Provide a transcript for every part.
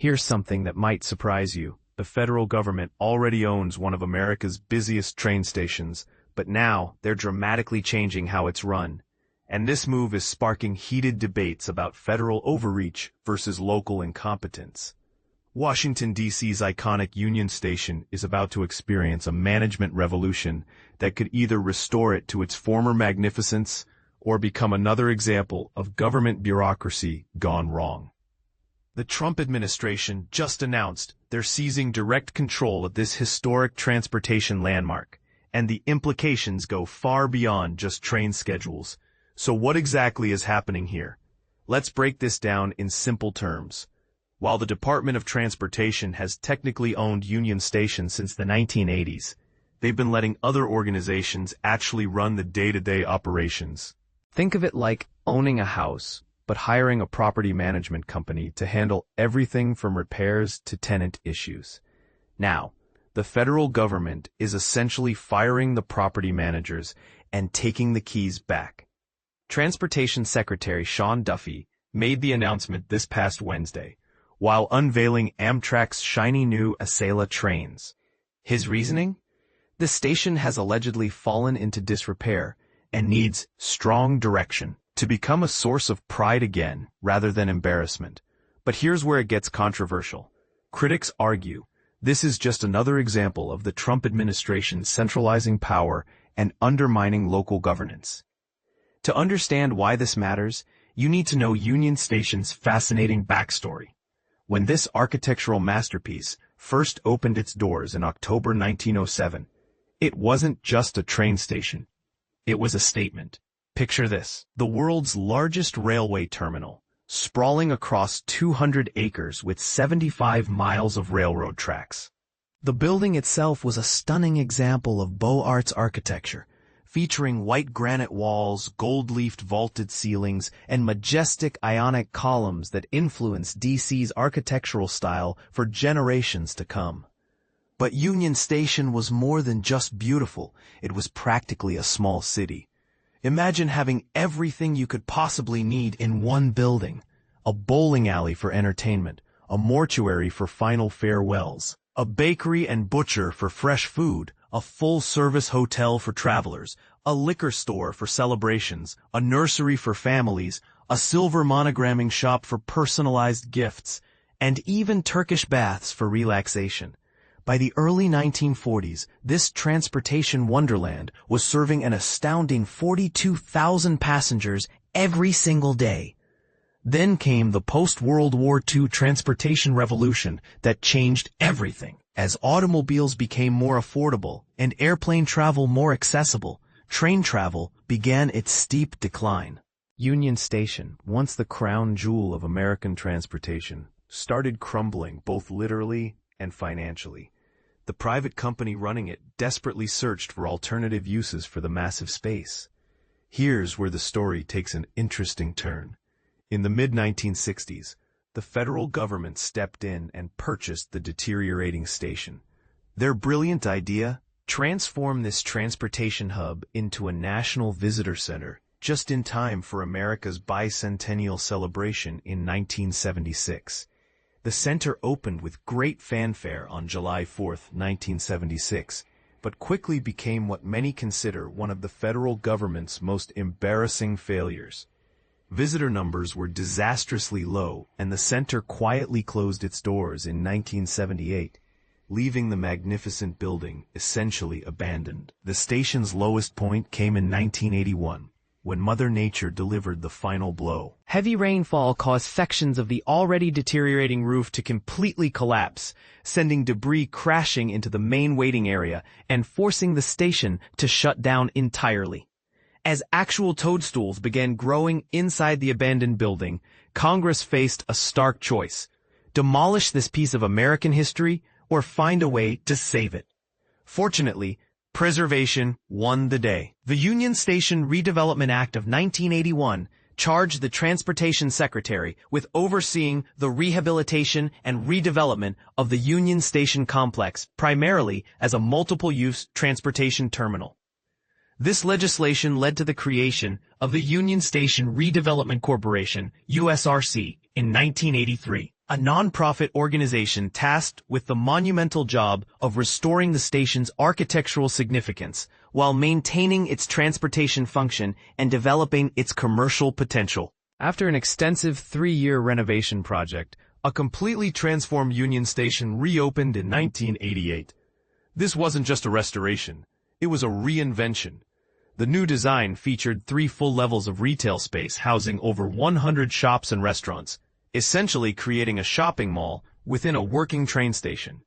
Here's something that might surprise you. The federal government already owns one of America's busiest train stations, but now they're dramatically changing how it's run. And this move is sparking heated debates about federal overreach versus local incompetence. Washington, D.C.'s iconic Union Station is about to experience a management revolution that could either restore it to its former magnificence or become another example of government bureaucracy gone wrong. The Trump administration just announced they're seizing direct control of this historic transportation landmark, and the implications go far beyond just train schedules. So what exactly is happening here? Let's break this down in simple terms. While the Department of Transportation has technically owned Union Station since the 1980s, they've been letting other organizations actually run the day-to-day operations. Think of it like owning a house, but hiring a property management company to handle everything from repairs to tenant issues. Now, the federal government is essentially firing the property managers and taking the keys back. Transportation Secretary Sean Duffy made the announcement this past Wednesday, while unveiling Amtrak's shiny new Acela trains. His reasoning? The station has allegedly fallen into disrepair and needs strong direction to become a source of pride again rather than embarrassment. But here's where it gets controversial. Critics argue this is just another example of the Trump administration centralizing power and undermining local governance. To understand why this matters, you need to know Union Station's fascinating backstory. When this architectural masterpiece first opened its doors in October 1907, it wasn't just a train station. It was a statement. Picture this: the world's largest railway terminal, sprawling across 200 acres with 75 miles of railroad tracks. The building itself was a stunning example of Beaux Arts architecture, featuring white granite walls, gold-leafed vaulted ceilings, and majestic Ionic columns that influenced D.C.'s architectural style for generations to come. But Union Station was more than just beautiful. It was practically a small city. Imagine having everything you could possibly need in one building: a bowling alley for entertainment, a mortuary for final farewells, a bakery and butcher for fresh food, a full-service hotel for travelers, a liquor store for celebrations, a nursery for families, a silver monogramming shop for personalized gifts, and even Turkish baths for relaxation. By the early 1940s, this transportation wonderland was serving an astounding 42,000 passengers every single day. Then came the post-World War II transportation revolution that changed everything. As automobiles became more affordable and airplane travel more accessible, train travel began its steep decline. Union Station, once the crown jewel of American transportation, started crumbling both literally and financially. The private company running it desperately searched for alternative uses for the massive space. Here's where the story takes an interesting turn. In the mid-1960s, the federal government stepped in and purchased the deteriorating station. Their brilliant idea? Transform this transportation hub into a national visitor center, just in time for America's bicentennial celebration in 1976. The center opened with great fanfare on July 4, 1976, but quickly became what many consider one of the federal government's most embarrassing failures. Visitor numbers were disastrously low, and the center quietly closed its doors in 1978, leaving the magnificent building essentially abandoned. The station's lowest point came in 1981, when Mother Nature delivered the final blow. Heavy rainfall caused sections of the already deteriorating roof to completely collapse, sending debris crashing into the main waiting area and forcing the station to shut down entirely. As actual toadstools began growing inside the abandoned building, Congress faced a stark choice: demolish this piece of American history or find a way to save it. Fortunately, preservation won the day. The Union Station Redevelopment Act of 1981 charged the Transportation Secretary with overseeing the rehabilitation and redevelopment of the Union Station complex, primarily as a multiple-use transportation terminal. This legislation led to the creation of the Union Station Redevelopment Corporation, USRC, in 1983. a non-profit organization tasked with the monumental job of restoring the station's architectural significance while maintaining its transportation function and developing its commercial potential. After an extensive 3-year renovation project, a completely transformed Union Station reopened in 1988. This wasn't just a restoration, it was a reinvention. The new design featured 3 full levels of retail space housing over 100 shops and restaurants, essentially creating a shopping mall within a working train station.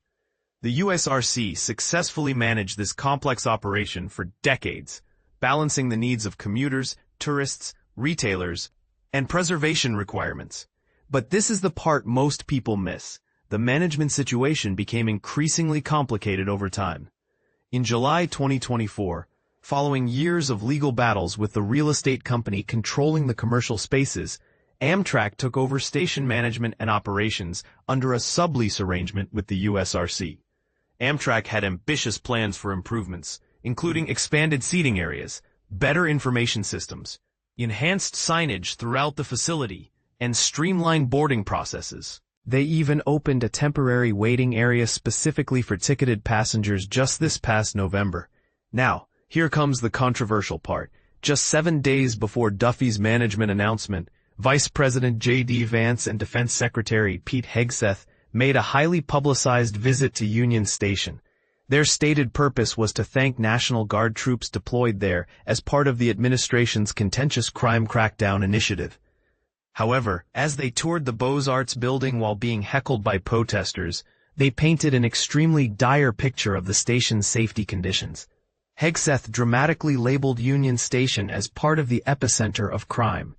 The USRC successfully managed this complex operation for decades, balancing the needs of commuters, tourists, retailers, and preservation requirements. But this is the part most people miss. The management situation became increasingly complicated over time. In July 2024, following years of legal battles with the real estate company controlling the commercial spaces, Amtrak took over station management and operations under a sublease arrangement with the USRC. Amtrak had ambitious plans for improvements, including expanded seating areas, better information systems, enhanced signage throughout the facility, and streamlined boarding processes. They even opened a temporary waiting area specifically for ticketed passengers just this past November. Now, here comes the controversial part. Just 7 days before Duffy's management announcement, Vice President J.D. Vance and Defense Secretary Pete Hegseth made a highly publicized visit to Union Station. Their stated purpose was to thank National Guard troops deployed there as part of the administration's contentious crime crackdown initiative. However, as they toured the Beaux-Arts building while being heckled by protesters, they painted an extremely dire picture of the station's safety conditions. Hegseth dramatically labeled Union Station as part of the epicenter of crime,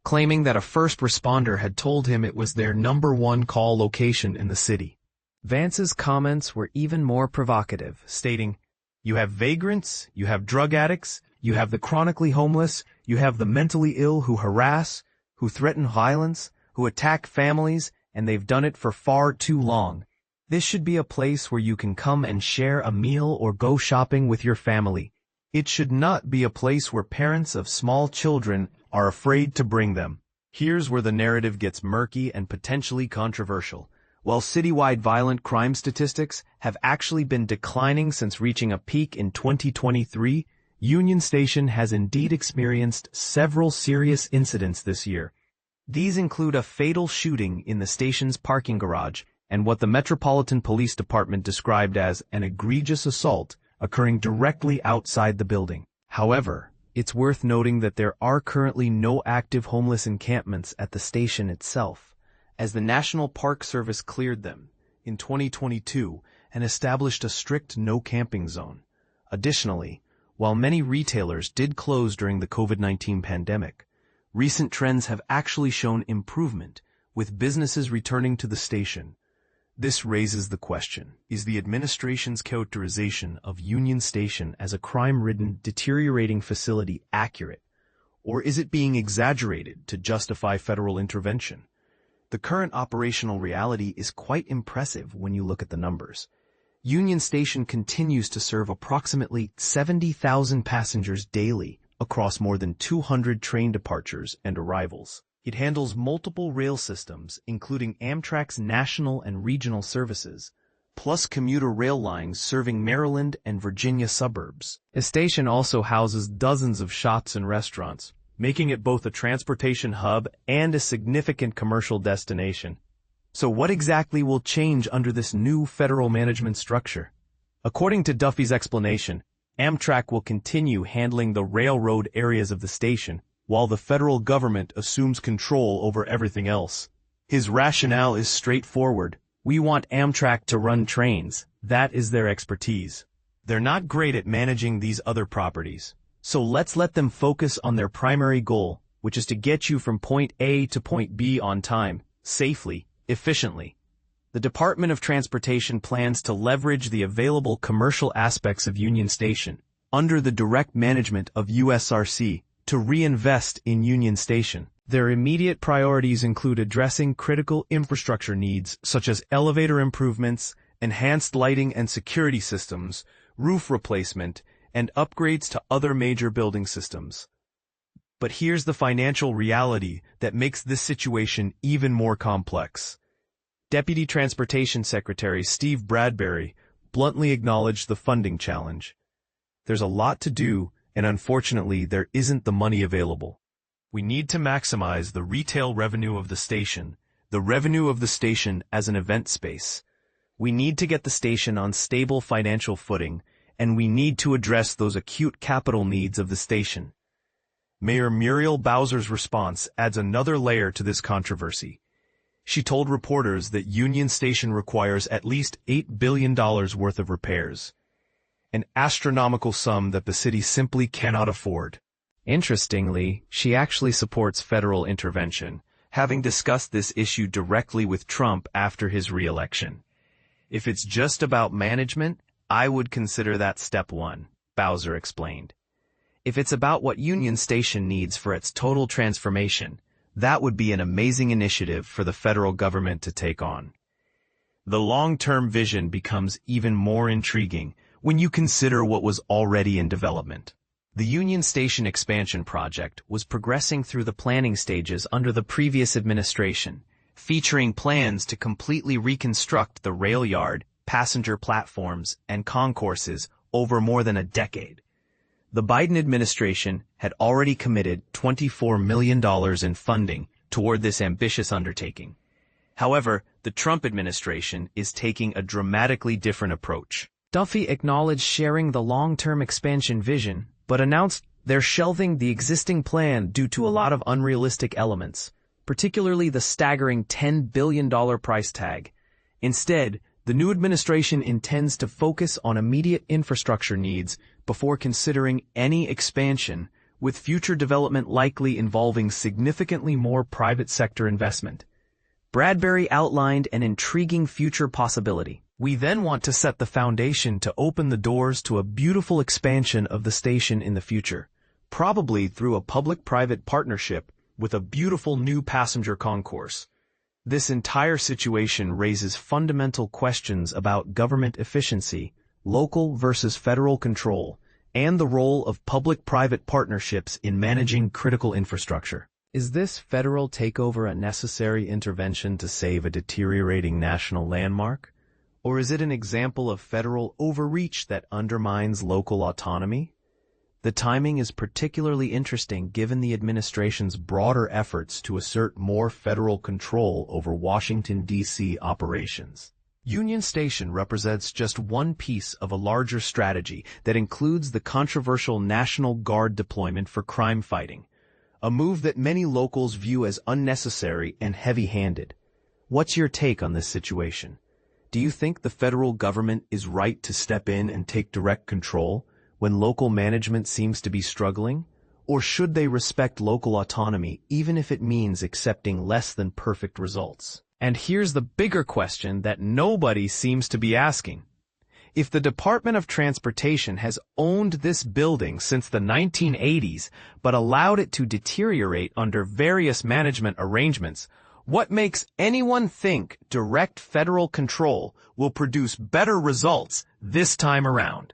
claiming that a first responder had told him it was their #1 call location in the city. Vance's comments were even more provocative, stating, "You have vagrants, you have drug addicts, you have the chronically homeless, you have the mentally ill who harass, who threaten violence, who attack families, and they've done it for far too long. This should be a place where you can come and share a meal or go shopping with your family. It should not be a place where parents of small children are afraid to bring them." Here's where the narrative gets murky and potentially controversial. While citywide violent crime statistics have actually been declining since reaching a peak in 2023, Union Station has indeed experienced several serious incidents this year. These include a fatal shooting in the station's parking garage and what the Metropolitan Police Department described as an egregious assault occurring directly outside the building. However, it's worth noting that there are currently no active homeless encampments at the station itself, as the National Park Service cleared them in 2022 and established a strict no-camping zone. Additionally, while many retailers did close during the COVID-19 pandemic, recent trends have actually shown improvement, with businesses returning to the station. This raises the question, is the administration's characterization of Union Station as a crime-ridden, deteriorating facility accurate, or is it being exaggerated to justify federal intervention? The current operational reality is quite impressive when you look at the numbers. Union Station continues to serve approximately 70,000 passengers daily across more than 200 train departures and arrivals. It handles multiple rail systems, including Amtrak's national and regional services, plus commuter rail lines serving Maryland and Virginia suburbs. The station also houses dozens of shops and restaurants, making it both a transportation hub and a significant commercial destination. So what exactly will change under this new federal management structure? According to Duffy's explanation, Amtrak will continue handling the railroad areas of the station, while the federal government assumes control over everything else. His rationale is straightforward. We want Amtrak to run trains. That is their expertise. They're not great at managing these other properties. So let's let them focus on their primary goal, which is to get you from point A to point B on time, safely, efficiently. The Department of Transportation plans to leverage the available commercial aspects of Union Station, under the direct management of USRC, to reinvest in Union Station. Their immediate priorities include addressing critical infrastructure needs such as elevator improvements, enhanced lighting and security systems, roof replacement, and upgrades to other major building systems. But here's the financial reality that makes this situation even more complex. Deputy Transportation Secretary Steve Bradbury bluntly acknowledged the funding challenge. There's a lot to do, and unfortunately, there isn't the money available. We need to maximize the retail revenue of the station, the revenue of the station as an event space. We need to get the station on stable financial footing, and we need to address those acute capital needs of the station. Mayor Muriel Bowser's response adds another layer to this controversy. She told reporters that Union Station requires at least $8 billion worth of repairs, an astronomical sum that the city simply cannot afford. Interestingly, she actually supports federal intervention, having discussed this issue directly with Trump after his re-election. If it's just about management, I would consider that step one, Bowser explained. If it's about what Union Station needs for its total transformation, that would be an amazing initiative for the federal government to take on. The long-term vision becomes even more intriguing when you consider what was already in development. The Union Station expansion project was progressing through the planning stages under the previous administration, featuring plans to completely reconstruct the rail yard, passenger platforms, and concourses over more than a decade. The Biden administration had already committed $24 million in funding toward this ambitious undertaking. However, the Trump administration is taking a dramatically different approach. Duffy acknowledged sharing the long-term expansion vision, but announced they're shelving the existing plan due to a lot of unrealistic elements, particularly the staggering $10 billion price tag. Instead, the new administration intends to focus on immediate infrastructure needs before considering any expansion, with future development likely involving significantly more private sector investment. Bradbury outlined an intriguing future possibility. We then want to set the foundation to open the doors to a beautiful expansion of the station in the future, probably through a public-private partnership with a beautiful new passenger concourse. This entire situation raises fundamental questions about government efficiency, local versus federal control, and the role of public-private partnerships in managing critical infrastructure. Is this federal takeover a necessary intervention to save a deteriorating national landmark? Or is it an example of federal overreach that undermines local autonomy? The timing is particularly interesting given the administration's broader efforts to assert more federal control over Washington, D.C. operations. Union Station represents just one piece of a larger strategy that includes the controversial National Guard deployment for crime fighting, a move that many locals view as unnecessary and heavy-handed. What's your take on this situation? Do you think the federal government is right to step in and take direct control when local management seems to be struggling? Or should they respect local autonomy even if it means accepting less than perfect results? And here's the bigger question that nobody seems to be asking. If the Department of Transportation has owned this building since the 1980s but allowed it to deteriorate under various management arrangements, what makes anyone think direct federal control will produce better results this time around?